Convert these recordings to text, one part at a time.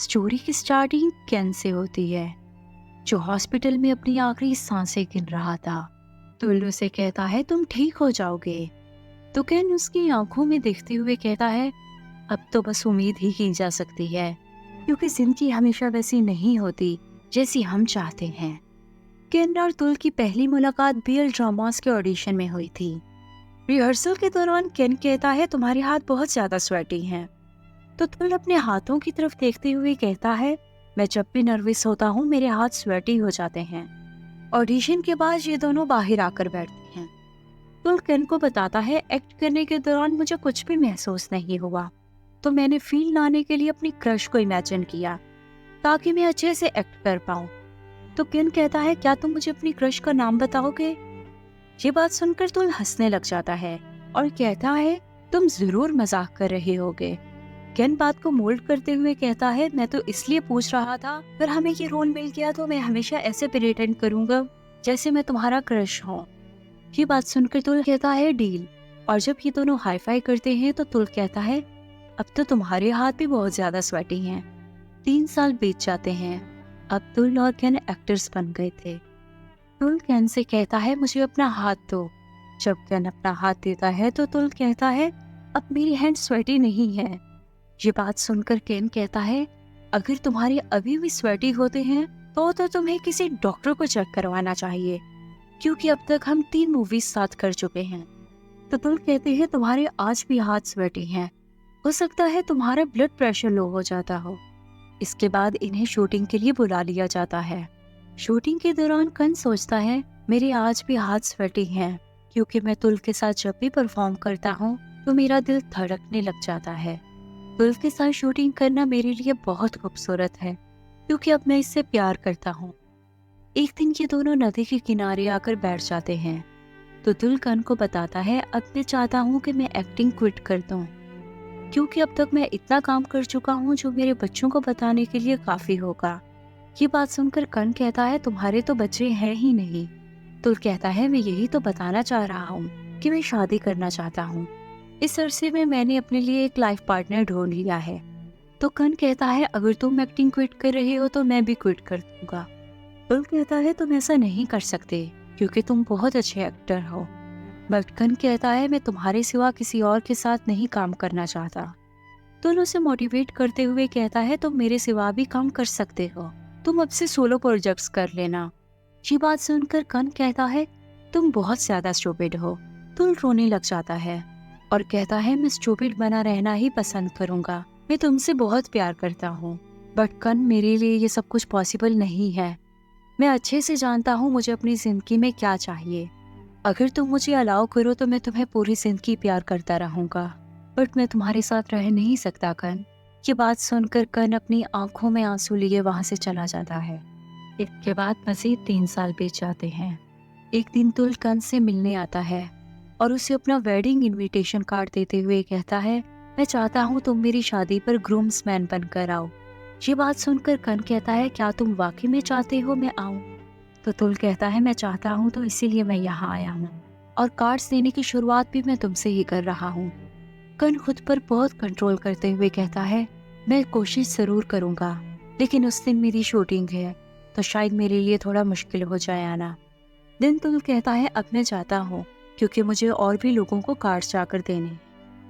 Story की starting केन से होती है, जो हॉस्पिटल में अपनी आखिरी सांसें गिन रहा था। तुल उसे कहता है तुम ठीक हो जाओगे। तो केन उसकी आंखों में देखते हुए कहता है अब तो बस उम्मीद ही की जा सकती है, क्योंकि जिंदगी हमेशा वैसी नहीं होती जैसी हम चाहते हैं। केन और तुल की पहली मुलाकात बीएल ड्रामास के ऑडिशन में हुई थी। रिहर्सल के दौरान केन कहता है तुम्हारे हाथ बहुत ज्यादा स्वेटी हैं। तो तुल अपने हाथों की तरफ देखते हुए कहता है मैं जब भी नर्वस होता हूँ मेरे हाथ स्वेटी हो जाते हैं। ऑडिशन के बाद ये दोनों बाहर आकर बैठते हैं। तुल केन को बताता है एक्ट करने के दौरान मुझे कुछ भी महसूस नहीं हुआ, तो मैंने फील लाने के लिए अपनी क्रश को इमेजिन किया ताकि मैं अच्छे से एक्ट कर पाऊँ। तो केन कहता है क्या तुम मुझे अपनी क्रश का नाम बताओगे? ये बात सुनकर तुल हंसने लग जाता है और कहता है तुम जरूर मजाक कर रहे होगे। केन बात को मोल्ड करते हुए कहता है मैं तो इसलिए पूछ रहा था, अगर हमें ये रोल मिल गया तो मैं हमेशा ऐसे प्रिटेंड करूंगा जैसे मैं तुम्हारा क्रश हूँ। ये बात सुनकर तुल कहता है डील। और जब ये दोनों हाई फाई करते हैं तो तुल कहता है अब तो तुम्हारे हाथ भी बहुत ज्यादा स्वेटी हैं। 3 साल बीत जाते हैं। अब तुल और केन एक्टर्स बन गए थे। तुल केन से कहता है मुझे अपना हाथ दो। जब केन अपना हाथ देता है तो तुल कहता है अब मेरी हैंड स्वेटी नहीं है। ये बात सुनकर केन कहता है अगर तुम्हारे अभी भी स्वेटी होते हैं तो तुम्हें किसी डॉक्टर को चेक करवाना चाहिए, क्योंकि अब तक हम 3 मूवीज साथ कर चुके हैं। तो तुल कहते हैं तुम्हारे आज भी हाथ स्वेटी हैं, हो सकता है तुम्हारा ब्लड प्रेशर लो हो जाता हो। इसके बाद इन्हें शूटिंग के लिए बुला लिया जाता है। शूटिंग के दौरान कन सोचता है मेरे आज भी हाथ स्वेटी हैं, क्योंकि मैं तुल के साथ जब भी परफॉर्म करता हूँ तो मेरा दिल धड़कने लग जाता है। तुल के साथ शूटिंग करना मेरे लिए बहुत खूबसूरत है, क्योंकि अब मैं इससे प्यार करता हूँ। एक दिन ये दोनों नदी के किनारे आकर बैठ जाते हैं। तो तुल कन को बताता है अब मैं चाहता हूँ कि मैं एक्टिंग क्विट कर दूँ, क्योंकि अब तक मैं इतना काम कर चुका हूँ जो मेरे बच्चों को बताने के लिए काफी होगा। ये बात सुनकर कन कहता है तुम्हारे तो बच्चे हैं ही नहीं। तुल कहता है मैं यही तो बताना चाह रहा हूँ कि मैं शादी करना चाहता हूँ। इस अरसे में मैंने अपने लिए एक लाइफ पार्टनर ढूंढ लिया है। तो कन कहता है अगर तुम एक्टिंग क्विट कर रहे हो तो मैं भी क्विट कर दूंगा। तुल कहता है तुम ऐसा नहीं कर सकते, क्योंकि तुम बहुत अच्छे एक्टर हो। बट कन कहता है मैं तुम्हारे सिवा किसी और के साथ नहीं काम करना चाहता। तुल उसे मोटिवेट करते हुए कहता है तुम मेरे सिवा भी काम कर सकते हो, तुम अब से सोलो प्रोजेक्ट्स कर लेना। ये बात सुनकर कन कहता है तुम बहुत ज्यादा स्टूपिड हो। तुल रोने लग जाता है और कहता है मैं स्टूपिड बना रहना ही पसंद करूंगा, मैं तुमसे बहुत प्यार करता हूँ। बट कन मेरे लिए ये सब कुछ पॉसिबल नहीं है। मैं अच्छे से जानता हूँ मुझे अपनी जिंदगी में क्या चाहिए। अगर तुम मुझे अलाउ करो तो मैं तुम्हें पूरी जिंदगी प्यार करता रहूंगा, बट मैं तुम्हारे साथ रह नहीं सकता कन। ये बात सुनकर कन अपनी आंखों में आंसू लिए वहां से चला जाता है। इसके बाद मजीद 3 साल बीत जाते हैं। एक दिन तुल कन से मिलने आता है और उसे अपना वेडिंग इनविटेशन कार्ड देते हुए कहता है मैं चाहता हूँ तुम मेरी शादी पर ग्रूम्समैन बनकर आओ। ये बात सुनकर कन कहता है क्या तुम वाकई में चाहते हो मैं आऊँ? तो तुल कहता है मैं चाहता हूँ तो इसीलिए मैं यहाँ आया हूँ, और कार्ड्स देने की शुरुआत भी मैं तुमसे ही कर रहा हूँ। कन खुद पर बहुत कंट्रोल करते हुए कहता है मैं कोशिश जरूर करूँगा, लेकिन उस दिन मेरी शूटिंग है तो शायद मेरे लिए थोड़ा मुश्किल हो जाए आना। दिन तुल कहता है अब मैं जाता हूँ, क्योंकि मुझे और भी लोगों को कार्ड्स जाकर देने।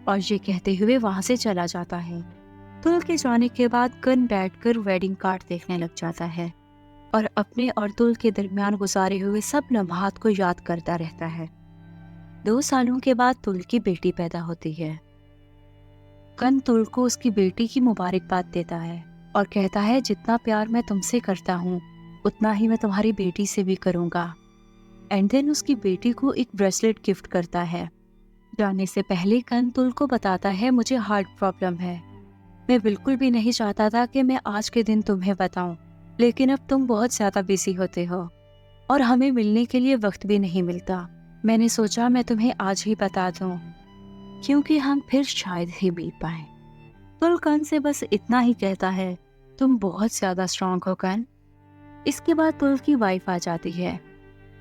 और ये कहते हुए वहां से चला जाता है। तुल के जाने के बाद कन बैठकर वेडिंग कार्ड देखने लग जाता है और अपने और तुल के दरमियान गुजारे हुए सब लम्हात को याद करता रहता है। 2 सालों के बाद तुल की बेटी पैदा होती है। कन तुल को उसकी बेटी की मुबारकबाद देता है और कहता है जितना प्यार मैं तुमसे करता हूँ उतना ही मैं तुम्हारी बेटी से भी करूँगा। एंड देन उसकी बेटी को एक ब्रेसलेट गिफ्ट करता है। जाने से पहले कन तुल को बताता है मुझे हार्ट प्रॉब्लम है। मैं बिल्कुल भी नहीं चाहता था कि मैं आज के दिन तुम्हें बताऊं, लेकिन अब तुम बहुत ज्यादा बिजी होते हो और हमें मिलने के लिए वक्त भी नहीं मिलता। मैंने सोचा मैं तुम्हें आज ही बता दूं, क्योंकि हम फिर शायद ही मिल पाए। तुल कन से बस इतना ही कहता है तुम बहुत ज्यादा स्ट्रांग हो कन। इसके बाद तुल की वाइफ आ जाती है।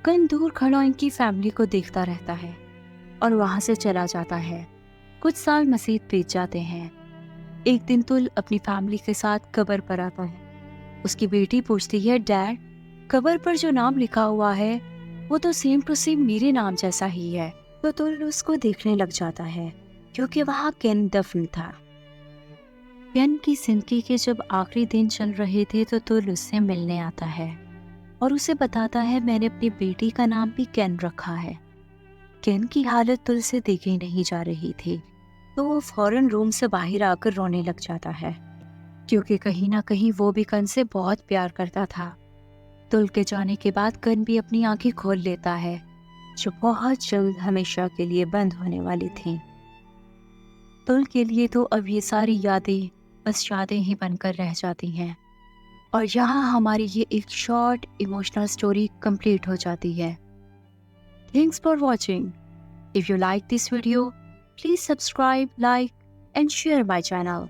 कन दूर खड़ा इनकी फैमिली को देखता रहता है और वहां से चला जाता है। कुछ साल मजीद बीत जाते हैं। एक दिन तुल अपनी फैमिली के साथ कब्र पर आता है। उसकी बेटी पूछती है, डैड, कब्र पर जो नाम लिखा हुआ है वो तो सेम टू सेम मेरे नाम जैसा ही है। तो तुल उसको देखने लग जाता है क्योंकि वहाँ केन दफन था। केन की जिंदगी के जब आखिरी दिन चल रहे थे तो तुल उससे मिलने आता है और उसे बताता है, मैंने अपनी बेटी का नाम भी केन रखा है। केन की हालत तुल से देखी नहीं जा रही थी, तो वो फौरन रूम से बाहर आकर रोने लग जाता है क्योंकि कहीं ना कहीं वो भी कन से बहुत प्यार करता था। तुल के जाने के बाद कन भी अपनी आंखें खोल लेता है, जो बहुत जल्द हमेशा के लिए बंद होने वाली थी। तुल के लिए तो अब ये सारी यादें बस यादें ही बनकर रह जाती हैं। और यहाँ हमारी ये एक शॉर्ट इमोशनल स्टोरी कंप्लीट हो जाती है। Thanks for watching. If you like this video, please subscribe, like, and share my channel.